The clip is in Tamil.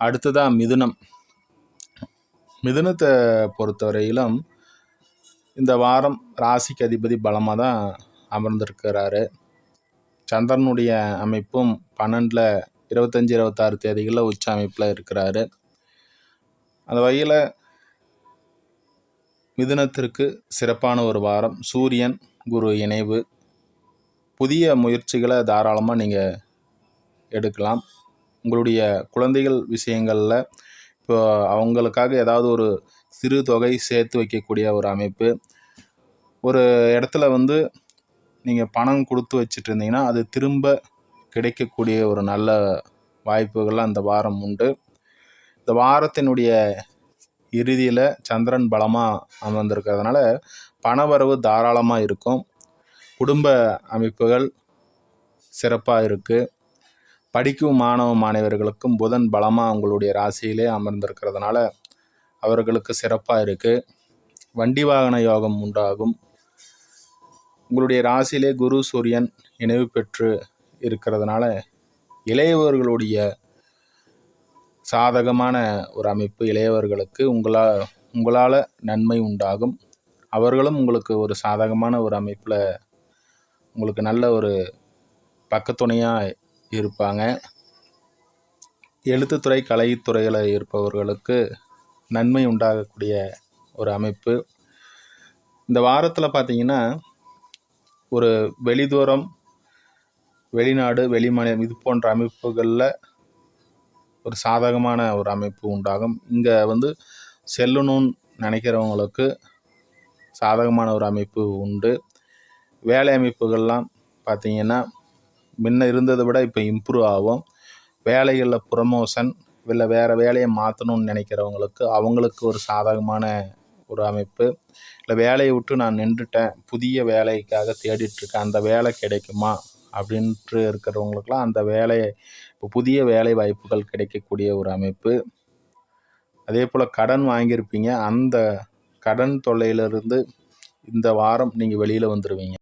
அடுத்ததாக மிதுனம். மிதுனத்தை பொறுத்தவரையிலும் இந்த வாரம் ராசிக்கு அதிபதி பலமாக தான் அமர்ந்திருக்கிறாரு. சந்திரனுடைய அமைப்பும் 12, 25, 26 தேதிகளில் உச்ச அமைப்பில் இருக்கிறாரு. அந்த வகையில் மிதுனத்திற்கு சிறப்பான ஒரு வாரம். சூரியன் குரு இணைவு. புதிய முயற்சிகளை தாராளமாக நீங்கள் எடுக்கலாம். உங்களுடைய குழந்தைகள் விஷயங்களில் இப்போ அவங்களுக்காக ஏதாவது ஒரு சிறு தொகை சேர்த்து வைக்கக்கூடிய ஒரு அமைப்பு. ஒரு இடத்துல நீங்கள் பணம் கொடுத்து வச்சுட்டு இருந்தீங்கன்னா அது திரும்ப கிடைக்கக்கூடிய ஒரு நல்ல வாய்ப்புகள் அந்த வாரம் உண்டு. இந்த வாரத்தினுடைய இறுதியில் சந்திரன் பலமாக அமர்ந்திருக்கிறதுனால பணவரவு தாராளமாக இருக்கும். குடும்ப அமைப்புகள் சிறப்பாக இருக்குது. படிக்கும் மாணவர்களுக்கும் புதன் பலமாக உங்களுடைய ராசியிலே அமர்ந்திருக்கிறதுனால அவர்களுக்கு சிறப்பாக இருக்குது. வண்டி வாகன யோகம் உண்டாகும். உங்களுடைய ராசியிலே குரு சூரியன் இணைவு பெற்று இருக்கிறதுனால இளையவர்களுடைய சாதகமான ஒரு அமைப்பு. இளையவர்களுக்கு உங்களால் நன்மை உண்டாகும். அவர்களும் உங்களுக்கு ஒரு சாதகமான ஒரு அமைப்பில் உங்களுக்கு நல்ல ஒரு பக்கத்துணையாக இருப்பாங்க. எழுத்துத்துறை கலைத்துறையில் இருப்பவர்களுக்கு நன்மை உண்டாகக்கூடிய ஒரு அமைப்பு. இந்த வாரத்தில் பார்த்திங்கன்னா ஒரு வெளிதூரம், வெளிநாடு, வெளிமாநிலம் இது போன்ற அமைப்புகளில் ஒரு சாதகமான ஒரு அமைப்பு உண்டாகும். இங்கே செல்லணும்னு நினைக்கிறவங்களுக்கு சாதகமான ஒரு அமைப்பு உண்டு. வேலை அமைப்புகள்லாம் பார்த்திங்கன்னா முன்ன இருந்ததை விட இப்போ இம்ப்ரூவ் ஆகும். வேலைகளில் ப்ரமோஷன் இல்லை வேறு வேலையை மாற்றணும்னு நினைக்கிறவங்களுக்கு அவங்களுக்கு ஒரு சாதகமான ஒரு அமைப்பு. இல்லை வேலையை விட்டு நான் நின்றுட்டேன், புதிய வேலைக்காக தேடிட்டுருக்கேன், அந்த வேலை கிடைக்குமா அப்படின்ட்டு இருக்கிறவங்களுக்கெல்லாம் அந்த வேலையை இப்போ புதிய வேலை வாய்ப்புகள் கிடைக்கக்கூடிய ஒரு அமைப்பு. அதே போல் கடன் வாங்கியிருப்பீங்க, அந்த கடன் தொல்லையிலிருந்து இந்த வாரம் நீங்கள் வெளியில் வந்துடுவீங்க.